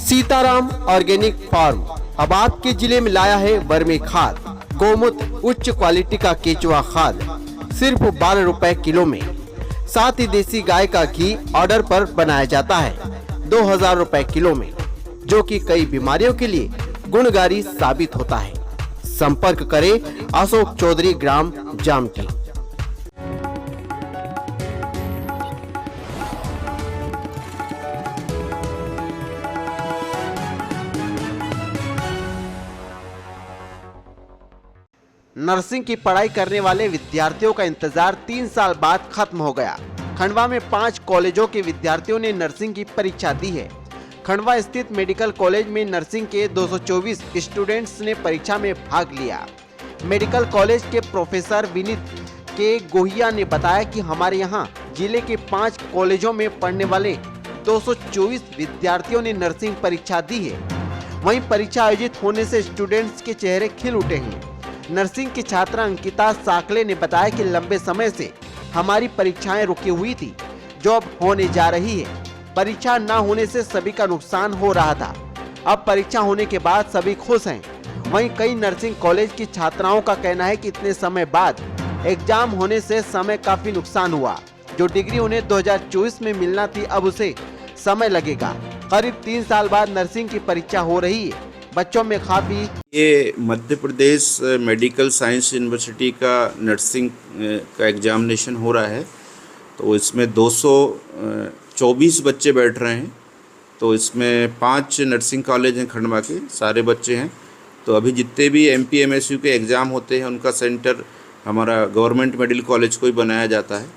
Sitaram organic farm अब आपके जिले में लाया है वर्मी खाद, गोमूत्र उच्च क्वालिटी का केचुआ खाद सिर्फ 12 रुपए किलो में। साथ ही देसी गाय का घी ऑर्डर पर बनाया जाता है 2000 रुपए किलो में, जो कि कई बीमारियों के लिए गुणकारी साबित होता है। संपर्क करें अशोक चौधरी, ग्राम जामटी। नर्सिंग की पढ़ाई करने वाले विद्यार्थियों का इंतजार 3 साल बाद खत्म हो गया। खंडवा में 5 कॉलेजों के विद्यार्थियों ने नर्सिंग की परीक्षा दी है। खंडवा स्थित मेडिकल कॉलेज में नर्सिंग के 224 स्टूडेंट्स ने परीक्षा में भाग लिया। मेडिकल कॉलेज के प्रोफेसर विनीत के गोहिया ने बताया कि हमारे यहाँ जिले के 5 कॉलेजों में पढ़ने वाले 224 विद्यार्थियों ने नर्सिंग परीक्षा दी है। वहीं परीक्षा आयोजित होने से स्टूडेंट्स के चेहरे खिल उठे हैं। नर्सिंग की छात्रा अंकिता साकले ने बताया कि लंबे समय से हमारी परीक्षाएं रुकी हुई थी, जो अब होने जा रही है। परीक्षा न होने से सभी का नुकसान हो रहा था, अब परीक्षा होने के बाद सभी खुश हैं। वहीं कई नर्सिंग कॉलेज की छात्राओं का कहना है कि इतने समय बाद एग्जाम होने से समय काफी नुकसान हुआ। जो डिग्री उन्हें 2024 में मिलना थी, अब उसे समय लगेगा। करीब 3 साल बाद नर्सिंग की परीक्षा हो रही है। बच्चों में काफ़ी ये Madhya Pradesh medical science university का नर्सिंग का एग्जामिनेशन हो रहा है, तो इसमें 224 बच्चे बैठ रहे हैं। तो इसमें 5 नर्सिंग कॉलेज हैं, खंडवा के सारे बच्चे हैं। तो अभी जितने भी MPMSU के एग्ज़ाम होते हैं उनका सेंटर हमारा गवर्नमेंट मेडिकल कॉलेज को ही बनाया जाता है।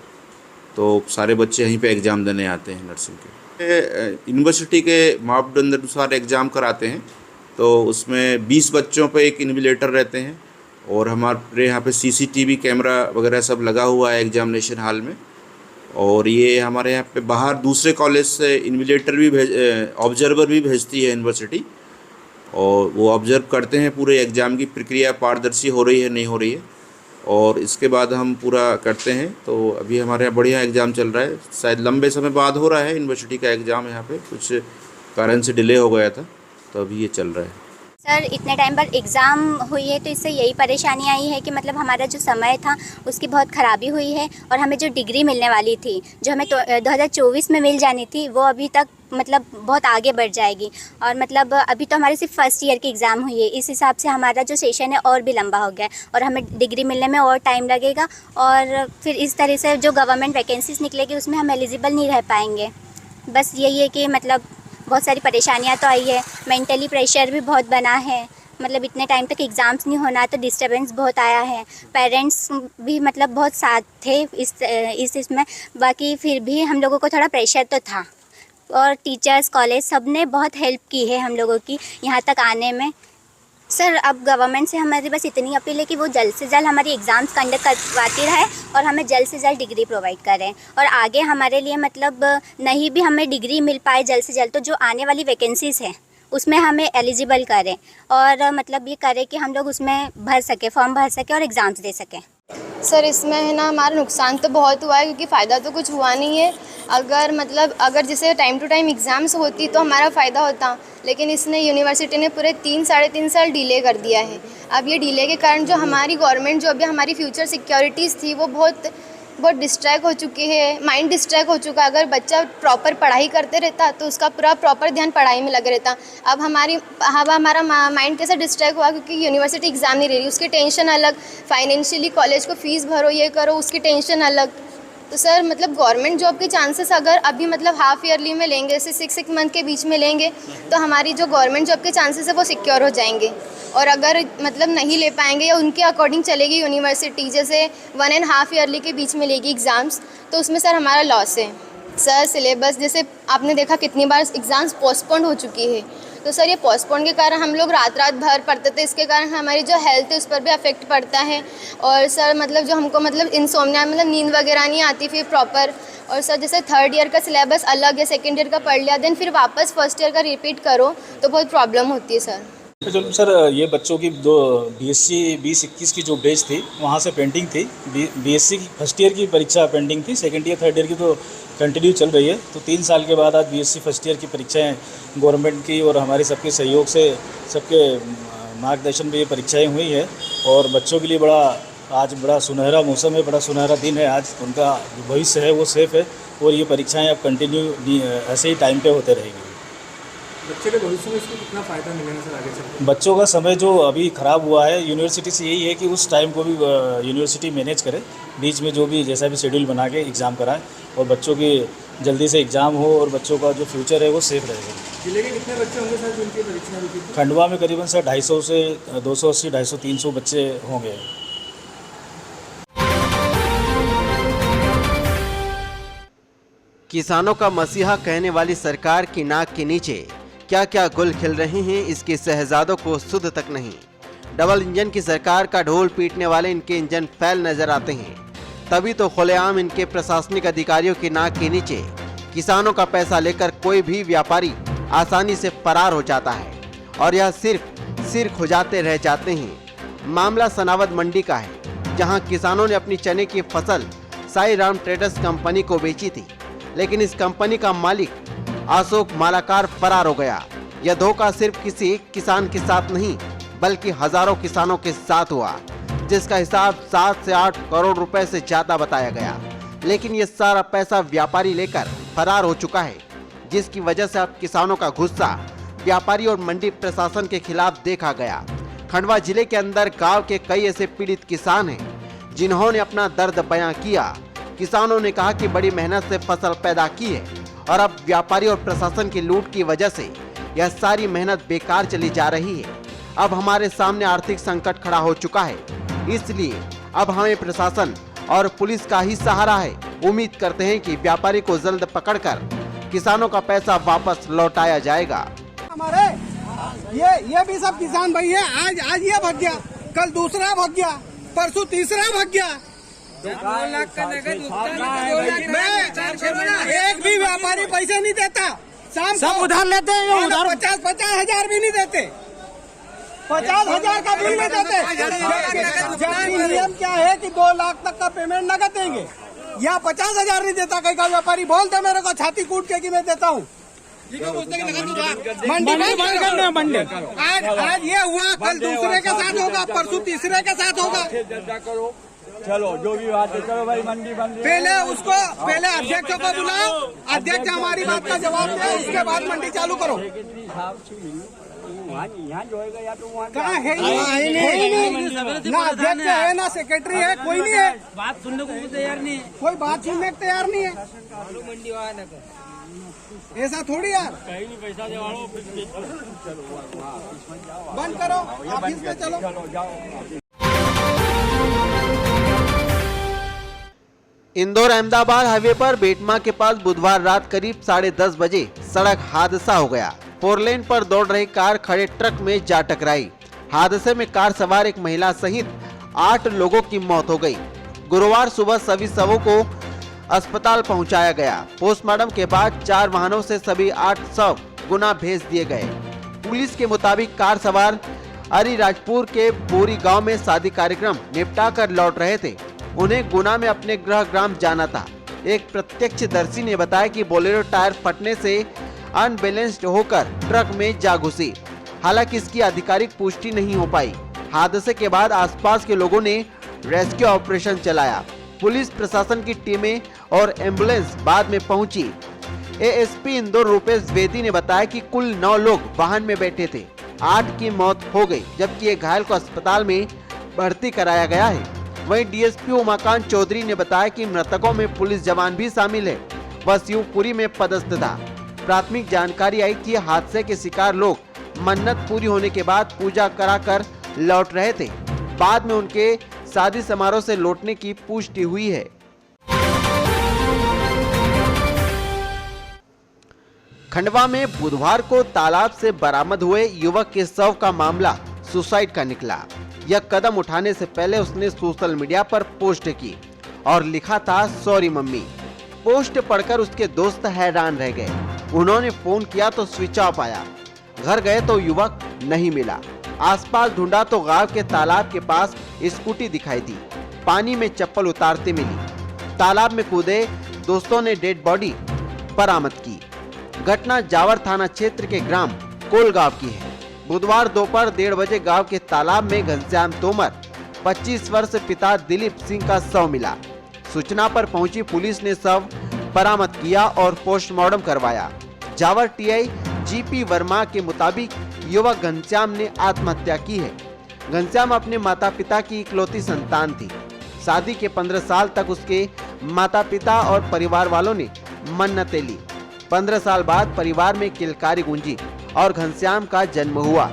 तो सारे बच्चे यहीं पे एग्ज़ाम देने आते हैं नर्सिंग के। यूनिवर्सिटी के मापदंड अनुसार एग्ज़ाम कराते हैं, तो उसमें 20 बच्चों पे एक इन्विजिलेटर रहते हैं और हमारे यहाँ पे CCTV कैमरा वगैरह सब लगा हुआ है एग्जामिनेशन हॉल में। और ये हमारे यहाँ पे बाहर दूसरे कॉलेज से इन्विजिलेटर भी ऑब्जर्वर भी भेजती है यूनिवर्सिटी, और वो ऑब्जर्व करते हैं पूरे एग्ज़ाम की प्रक्रिया पारदर्शी हो रही है नहीं हो रही है, और इसके बाद हम पूरा करते हैं। तो अभी हमारे यहाँ बढ़िया एग्ज़ाम चल रहा है। शायद लंबे समय बाद हो रहा है यूनिवर्सिटी का एग्ज़ाम, यहाँ पे कुछ कारण से डिले हो गया था, तो अभी ये चल रहा है। सर, इतने टाइम पर एग्ज़ाम हुई है, तो इससे यही परेशानी आई है कि मतलब हमारा जो समय था उसकी बहुत ख़राबी हुई है, और हमें जो डिग्री मिलने वाली थी, जो हमें 2024 में मिल जानी थी, वो अभी तक मतलब बहुत आगे बढ़ जाएगी। और मतलब अभी तो हमारे सिर्फ फर्स्ट ईयर की एग्ज़ाम हुई है, इस हिसाब से हमारा जो सेशन है और भी लंबा हो गया है, और हमें डिग्री मिलने में और टाइम लगेगा। और फिर इस तरह से जो गवर्नमेंट वैकेंसीज निकलेगी उसमें हम एलिजिबल नहीं रह पाएंगे। बस यही है कि मतलब बहुत सारी परेशानियां तो आई है, मेंटली प्रेशर भी बहुत बना है। मतलब इतने टाइम तक एग्ज़ाम्स नहीं होना तो डिस्टर्बेंस बहुत आया है। पेरेंट्स भी मतलब बहुत साथ थे इसमें, बाकी फिर भी हम लोगों को थोड़ा प्रेशर तो था। और टीचर्स, कॉलेज, सब ने बहुत हेल्प की है हम लोगों की यहाँ तक आने में। सर, अब गवर्नमेंट से हमारी बस इतनी अपील है कि वो जल्द से जल्द हमारी एग्ज़ाम्स कंडक्ट करवाती रहे और हमें जल्द से जल्द डिग्री प्रोवाइड करें। और आगे हमारे लिए मतलब नहीं भी हमें डिग्री मिल पाए जल्द से जल्द, तो जो आने वाली वैकेंसीज़ हैं उसमें हमें एलिजिबल करें, और मतलब ये करें कि हम लोग उसमें भर सकें, फॉर्म भर सकें और एग्ज़ाम्स दे सकें। सर, इसमें है ना हमारा नुकसान तो बहुत हुआ है, क्योंकि फ़ायदा तो कुछ हुआ नहीं है। अगर जैसे टाइम टू टाइम एग्ज़ाम्स होती तो हमारा फ़ायदा होता, लेकिन इसने यूनिवर्सिटी ने पूरे 3-3.5 साल डिले कर दिया है। अब ये डिले के कारण जो हमारी गवर्नमेंट, जो अभी हमारी फ्यूचर सिक्योरिटीज़ थी, वो बहुत डिस्ट्रैक्ट हो चुकी है, माइंड डिस्ट्रैक्ट हो चुका। अगर बच्चा प्रॉपर पढ़ाई करते रहता तो उसका पूरा प्रॉपर ध्यान पढ़ाई में लगा रहता। अब हमारा माइंड कैसे डिस्ट्रैक्ट हुआ, क्योंकि यूनिवर्सिटी एग्ज़ाम नहीं ले रही, उसकी टेंशन अलग, फाइनेंशियली कॉलेज को फ़ीस भरो, ये करो, उसकी टेंशन अलग। तो सर मतलब गवर्नमेंट जॉब के चांसेस अगर अभी मतलब हाफ ईयरली में लेंगे, जैसे 6 मंथ के बीच में लेंगे, तो हमारी जो गवर्नमेंट जॉब के चांसेस है वो सिक्योर हो जाएंगे। और अगर मतलब नहीं ले पाएंगे या उनके अकॉर्डिंग चलेगी यूनिवर्सिटी, जैसे 1.5 ईयरली के बीच में लेगी एग्ज़ाम्स, तो उसमें सर हमारा लॉस है। सर, सिलेबस जैसे आपने देखा कितनी बार एग्ज़ाम्स पोस्टपोन्ड हो चुकी है, तो सर ये पोस्टपोन के कारण हम लोग रात भर पढ़ते थे, इसके कारण हमारी जो हेल्थ है उस पर भी अफेक्ट पड़ता है। और सर मतलब जो हमको मतलब इंसोम्निया, मतलब नींद वगैरह नहीं आती फिर प्रॉपर। और सर जैसे 3rd ईयर का सिलेबस अलग है, 2nd ईयर का पढ़ लिया, देन फिर वापस 1st ईयर का रिपीट करो तो बहुत प्रॉब्लम होती है सर। जो सर ये बच्चों की दो बीएससी 20-21 की जो बैच थी वहाँ से पेंडिंग थी। बीएससी की फर्स्ट ईयर की परीक्षा पेंडिंग थी, सेकंड ईयर थर्ड ईयर की तो कंटिन्यू चल रही है। तो 3 साल के बाद आज बीएससी फर्स्ट ईयर की परीक्षाएं गवर्नमेंट की और हमारे सबके सहयोग से, सबके मार्गदर्शन में ये परीक्षाएं हुई है। और बच्चों के लिए आज बड़ा सुनहरा मौसम है, बड़ा सुनहरा दिन है। आज उनका जो भविष्य है वो सेफ है और ये परीक्षाएँ अब कंटिन्यू ऐसे ही टाइम पे होते रहेंगी। बच्चे के भविष्य में इसको कितना फ़ायदा मिलेगा सर आगे चलकर? बच्चों का समय जो अभी ख़राब हुआ है, यूनिवर्सिटी से यही है कि उस टाइम को भी यूनिवर्सिटी मैनेज करे, बीच में जो भी जैसा भी शेड्यूल बना के एग्ज़ाम कराए और बच्चों की जल्दी से एग्ज़ाम हो और बच्चों का जो फ्यूचर है वो सेफ रहेगा। जिले के कितने बच्चे होंगे सर जिनकी परीक्षा होगी? खंडवा में करीबन सर 250 से 280, 250, 300 बच्चे होंगे। किसानों का मसीहा कहने वाली सरकार की नाक के नीचे क्या क्या गुल खिल रहे हैं, इसके शहजादों को सुध तक नहीं। डबल इंजन की सरकार का ढोल पीटने वाले इनके इंजन फैल नजर आते हैं। तभी तो खुलेआम इनके प्रशासनिक अधिकारियों की नाक के नीचे किसानों का पैसा लेकर कोई भी व्यापारी आसानी से फरार हो जाता है और यह सिर्फ सिर खुजाते रह जाते हैं। मामला सनावद मंडी का है, जहां किसानों ने अपनी चने की फसल साई राम ट्रेडर्स कंपनी को बेची थी, लेकिन इस कंपनी का मालिक अशोक मालाकार फरार हो गया। यह धोखा सिर्फ किसी किसान के साथ नहीं बल्कि हजारों किसानों के साथ हुआ, जिसका हिसाब 7 से 8 करोड़ रुपए से ज्यादा बताया गया। लेकिन यह सारा पैसा व्यापारी लेकर फरार हो चुका है, जिसकी वजह से अब किसानों का गुस्सा व्यापारी और मंडी प्रशासन के खिलाफ देखा गया। खंडवा जिले के अंदर गांव के कई ऐसे पीड़ित किसान हैं जिन्होंने अपना दर्द बयां किया। किसानों ने कहा कि बड़ी मेहनत से फसल पैदा की है और अब व्यापारी और प्रशासन की लूट की वजह से यह सारी मेहनत बेकार चली जा रही है। अब हमारे सामने आर्थिक संकट खड़ा हो चुका है, इसलिए अब हमें प्रशासन और पुलिस का ही सहारा है। उम्मीद करते हैं कि व्यापारी को जल्द पकड़कर किसानों का पैसा वापस लौटाया जाएगा। हमारे ये भी सब किसान भाई है। आज ये भाग गया, कल दूसरा भाग गया, परसों तीसरा भाग गया। 2 लाख का नगद एक भी व्यापारी पैसे नहीं देता। शाम सब उधार लेते हैं, 50 हजार भी नहीं देते, 50 हजार का बिल नहीं देते। जबकि नियम क्या है कि 2 लाख तक का पेमेंट नगद देंगे, या 50 हजार नहीं देता। कई का व्यापारी बोलते मेरे को छाती कूट के कि मैं देता हूँ। मंडी बंद करने मंडी। आज ये हुआ, कल दूसरे के साथ होगा, परसों तीसरे के साथ होगा। चलो जो भी बात है, चलो भाई मंडी बंद। पहले अध्यक्ष को बुलाओ, अध्यक्ष हमारी बात का जवाब दे, उसके बाद मंडी चालू करो। यहाँ जो है या तो वहाँ कहाँ है? ना अध्यक्ष है ना सेक्रेटरी है, कोई नहीं है। बात सुनने को तैयार नहीं है, कोई बात सुनने को तैयार नहीं है। ऐसा थोड़ी यार, कहीं नहीं पैसा देवाओ, बंद करो, ऑफिस में चलो। इंदौर अहमदाबाद हाईवे पर बेटमा के पास बुधवार रात करीब 10:30 बजे सड़क हादसा हो गया। 4 लेन पर दौड़ रही कार खड़े ट्रक में जा टकराई। हादसे में कार सवार एक महिला सहित 8 लोगों की मौत हो गई। गुरुवार सुबह सभी शवों को अस्पताल पहुंचाया गया। पोस्टमार्टम के बाद 4 वाहनों से सभी 8 शव गुना भेज दिए गए। पुलिस के मुताबिक कार सवार अलीराजपुर के बोरी गांव में शादी कार्यक्रम निपटा कर लौट रहे थे। उन्हें गुना में अपने गृह ग्राम जाना था। एक प्रत्यक्षदर्शी ने बताया कि बोलेरो टायर फटने से अनबैलेंस्ड होकर ट्रक में जा घुसी। हालांकि इसकी आधिकारिक पुष्टि नहीं हो पाई। हादसे के बाद आसपास के लोगों ने रेस्क्यू ऑपरेशन चलाया। पुलिस प्रशासन की टीमें और एम्बुलेंस बाद में पहुंची। एएसपी इंदौर रूपेश द्विवेदी ने बताया कि कुल 9 लोग वाहन में बैठे थे। 8 की मौत हो गई, जबकि एक घायल को अस्पताल में भर्ती कराया गया है। वहीं डीएसपी उमाकांत चौधरी ने बताया कि मृतकों में पुलिस जवान भी शामिल है। वह शिवपुरी में पदस्थ था। प्राथमिक जानकारी आई कि हादसे के शिकार लोग मन्नत पूरी होने के बाद पूजा कराकर लौट रहे थे। बाद में उनके शादी समारोह से लौटने की पुष्टि हुई है। खंडवा में बुधवार को तालाब से बरामद हुए युवक के शव का मामला सुसाइड का निकला। यह कदम उठाने से पहले उसने सोशल मीडिया पर पोस्ट की और लिखा था, सॉरी मम्मी। पोस्ट पढ़कर उसके दोस्त हैरान रह गए। उन्होंने फोन किया तो स्विच ऑफ आया। घर गए तो युवक नहीं मिला। आसपास ढूंढा तो गांव के तालाब के पास स्कूटी दिखाई दी। पानी में चप्पल उतारते मिली। तालाब में कूदे दोस्तों ने डेड बॉडी बरामद की। घटना जावर थाना क्षेत्र के ग्राम कोल गांव की है। बुधवार दोपहर 1:30 बजे गांव के तालाब में घनश्याम तोमर 25 वर्ष पिता दिलीप सिंह का शव मिला। सूचना पर पहुंची पुलिस ने शव बरामद किया और पोस्टमार्टम करवाया। जावर टीआई जीपी वर्मा के मुताबिक युवक घनश्याम ने आत्महत्या की है। घनश्याम अपने माता पिता की इकलौती संतान थी। शादी के 15 साल तक उसके माता पिता और परिवार वालों ने मन्नतें ली। 15 साल बाद परिवार में किलकारी गूंजी और घनश्याम का जन्म हुआ।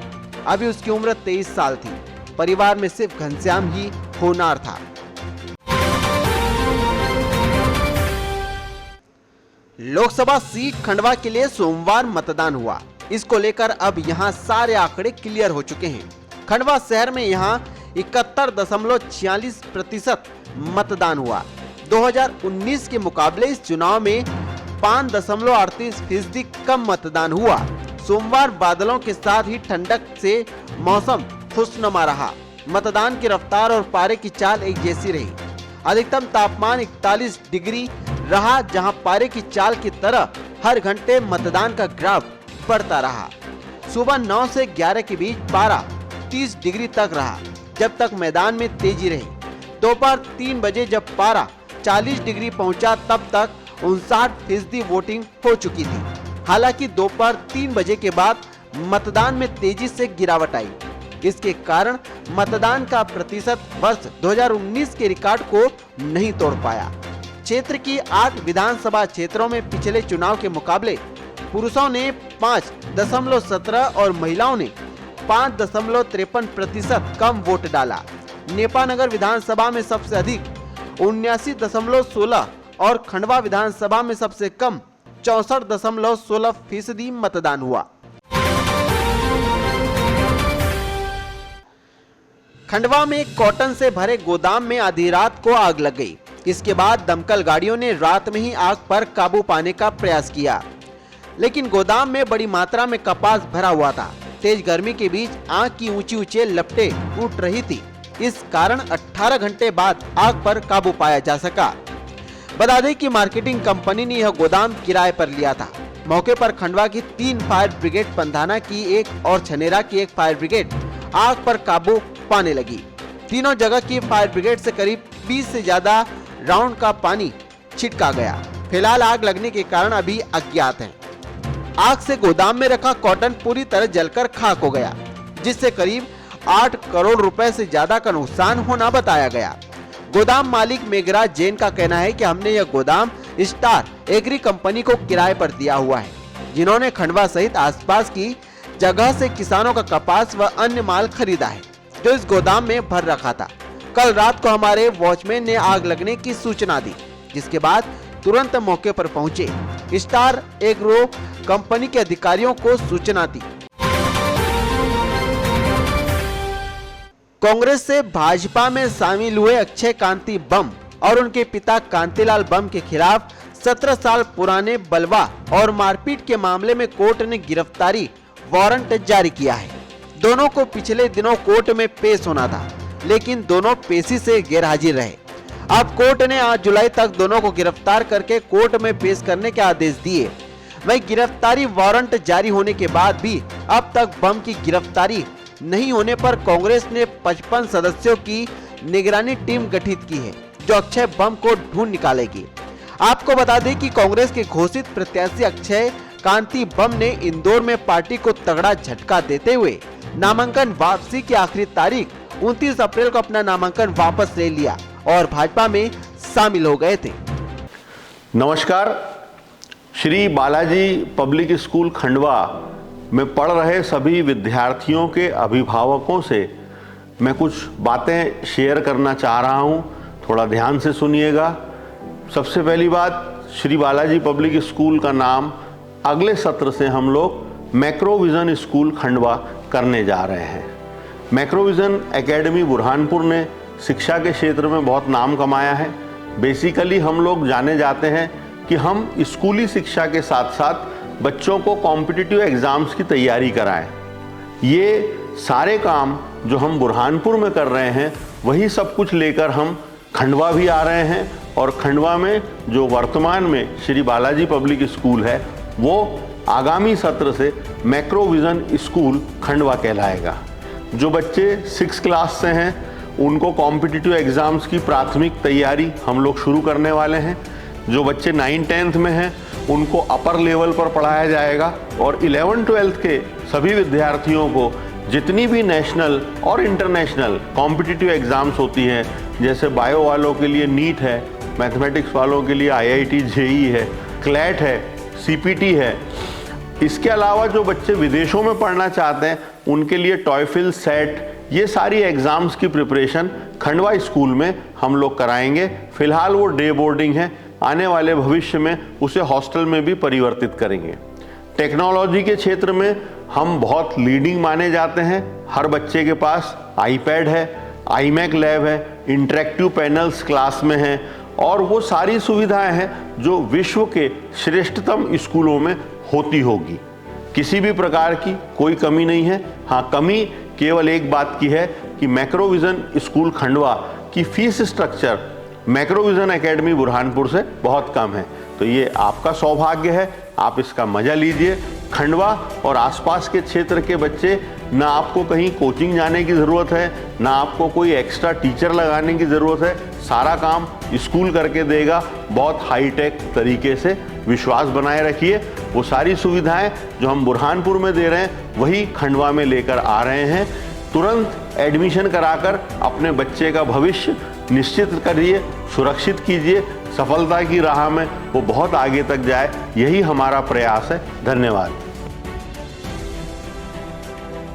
अभी उसकी उम्र 23 साल थी। परिवार में सिर्फ घनश्याम ही होनहार था। लोकसभा सीट खंडवा के लिए सोमवार मतदान हुआ। इसको लेकर अब यहां सारे आंकड़े क्लियर हो चुके हैं। खंडवा शहर में यहां 71.46% मतदान हुआ। 2019 के मुकाबले इस चुनाव में 5.38% कम मतदान हुआ। सोमवार बादलों के साथ ही ठंडक से मौसम खुशनुमा रहा। मतदान की रफ्तार और पारे की चाल एक जैसी रही। अधिकतम तापमान 41 डिग्री रहा, जहां पारे की चाल की तरह हर घंटे मतदान का ग्राफ बढ़ता रहा। सुबह 9 से 11 के बीच पारा 30 डिग्री तक रहा, जब तक मैदान में तेजी रही। दोपहर 3 बजे जब पारा 40 डिग्री पहुंचा, तब तक 59% वोटिंग हो चुकी थी। हालांकि दोपहर 3 बजे के बाद मतदान में तेजी से गिरावट आई। इसके कारण मतदान का प्रतिशत वर्ष 2019 के रिकॉर्ड को नहीं तोड़ पाया। क्षेत्र की 8 विधानसभा क्षेत्रों में पिछले चुनाव के मुकाबले पुरुषों ने 5.17 और महिलाओं ने 5.53% कम वोट डाला। नेपानगर विधानसभा में सबसे अधिक 79.16 और खंडवा विधानसभा में सबसे कम 64.16% मतदान हुआ। खंडवा में कॉटन से भरे गोदाम में आधी रात को आग लग गई। इसके बाद दमकल गाड़ियों ने रात में ही आग पर काबू पाने का प्रयास किया, लेकिन गोदाम में बड़ी मात्रा में कपास भरा हुआ था। तेज गर्मी के बीच आग की ऊंची लपटें उठ रही थी। इस कारण 18 घंटे बाद आग पर काबू पाया जा सका। बता दें कि मार्केटिंग कंपनी ने यह गोदाम किराए पर लिया था। मौके पर खंडवा की 3 फायर ब्रिगेड, पंधाना की 1 और छनेरा की 1 फायर ब्रिगेड आग पर काबू पाने लगी। तीनों जगह की फायर ब्रिगेड से करीब 20 से ज्यादा राउंड का पानी छिड़का गया। फिलहाल आग लगने के कारण अभी अज्ञात हैं। आग से गोदाम में रखा कॉटन पूरी तरह जलकर खाक हो गया, जिससे करीब 8 करोड़ रुपए से ज्यादा का नुकसान होना बताया गया। गोदाम मालिक मेघराज जैन का कहना है कि हमने यह गोदाम स्टार एग्री कंपनी को किराए पर दिया हुआ है, जिन्होंने खंडवा सहित आसपास की जगह से किसानों का कपास व अन्य माल खरीदा है, जो इस गोदाम में भर रखा था। कल रात को हमारे वॉचमैन ने आग लगने की सूचना दी, जिसके बाद तुरंत मौके पर पहुंचे स्टार एग्रो कंपनी के अधिकारियों को सूचना दी। कांग्रेस से भाजपा में शामिल हुए अक्षय कांति बम और उनके पिता कांतिलाल बम के खिलाफ 17 साल पुराने बलवा और मारपीट के मामले में कोर्ट ने गिरफ्तारी वारंट जारी किया है। दोनों को पिछले दिनों कोर्ट में पेश होना था, लेकिन दोनों पेशी से गैरहाजिर रहे। अब कोर्ट ने 8 जुलाई तक दोनों को गिरफ्तार करके कोर्ट में पेश करने के आदेश दिए। वहीं गिरफ्तारी वारंट जारी होने के बाद भी अब तक बम की गिरफ्तारी नहीं होने पर कांग्रेस ने 55 सदस्यों की निगरानी टीम गठित की है, जो अक्षय बम को ढूंढ निकालेगी। आपको बता दें कि कांग्रेस के घोषित प्रत्याशी अक्षय कांति बम ने इंदौर में पार्टी को तगड़ा झटका देते हुए नामांकन वापसी की आखिरी तारीख 29 अप्रैल को अपना नामांकन वापस ले लिया और भाजपा में शामिल हो गए थे। नमस्कार। श्री बालाजी पब्लिक स्कूल खंडवा में पढ़ रहे सभी विद्यार्थियों के अभिभावकों से मैं कुछ बातें शेयर करना चाह रहा हूं, थोड़ा ध्यान से सुनिएगा। सबसे पहली बात, श्री बालाजी पब्लिक स्कूल का नाम अगले सत्र से हम लोग मैक्रोविजन स्कूल खंडवा करने जा रहे हैं। मैक्रोविजन एकेडमी बुरहानपुर ने शिक्षा के क्षेत्र में बहुत नाम कमाया है। बेसिकली हम लोग जाने जाते हैं कि हम स्कूली शिक्षा के साथ साथ बच्चों को कॉम्पिटिटिव एग्ज़ाम्स की तैयारी कराएं। ये सारे काम जो हम बुरहानपुर में कर रहे हैं वही सब कुछ लेकर हम खंडवा भी आ रहे हैं। और खंडवा में जो वर्तमान में श्री बालाजी पब्लिक स्कूल है वो आगामी सत्र से मैक्रोविजन स्कूल खंडवा कहलाएगा। जो बच्चे 6 क्लास से हैं उनको कॉम्पिटिटिव एग्ज़ाम्स की प्राथमिक तैयारी हम लोग शुरू करने वाले हैं। जो बच्चे 9-10th में हैं उनको अपर लेवल पर पढ़ाया जाएगा और 11-12th के सभी विद्यार्थियों को जितनी भी नेशनल और इंटरनेशनल कॉम्पिटिटिव एग्ज़ाम्स होती हैं, जैसे बायो वालों के लिए नीट है, मैथमेटिक्स वालों के लिए IIT JEE है, क्लैट है, CPT है, इसके अलावा जो बच्चे विदेशों में पढ़ना चाहते हैं उनके लिए टॉयफिल, सेट, ये सारी एग्ज़ाम्स की प्रिपरेशन खंडवा स्कूल में हम लोग कराएंगे। फ़िलहाल वो डे बोर्डिंग है, आने वाले भविष्य में उसे हॉस्टल में भी परिवर्तित करेंगे। टेक्नोलॉजी के क्षेत्र में हम बहुत लीडिंग माने जाते हैं। हर बच्चे के पास iPad है, iMac लैब है, इंटरेक्टिव पैनल्स क्लास में हैं और वो सारी सुविधाएं हैं जो विश्व के श्रेष्ठतम स्कूलों में होती होगी। किसी भी प्रकार की कोई कमी नहीं है। हाँ, कमी केवल एक बात की है कि मैक्रोविजन स्कूल खंडवा की फीस स्ट्रक्चर मैक्रोविजन एकेडमी बुरहानपुर से बहुत कम है। तो ये आपका सौभाग्य है, आप इसका मज़ा लीजिए। खंडवा और आसपास के क्षेत्र के बच्चे, ना आपको कहीं कोचिंग जाने की ज़रूरत है, ना आपको कोई एक्स्ट्रा टीचर लगाने की ज़रूरत है, सारा काम स्कूल करके देगा बहुत हाईटेक तरीके से। विश्वास बनाए रखिए। वो सारी सुविधाएं जो हम बुरहानपुर में दे रहे हैं वही खंडवा में लेकर आ रहे हैं। तुरंत एडमिशन कराकर अपने बच्चे का भविष्य निश्चित करिए, सुरक्षित कीजिए। सफलता की राह में वो बहुत आगे तक जाए, यही हमारा प्रयास है। धन्यवाद।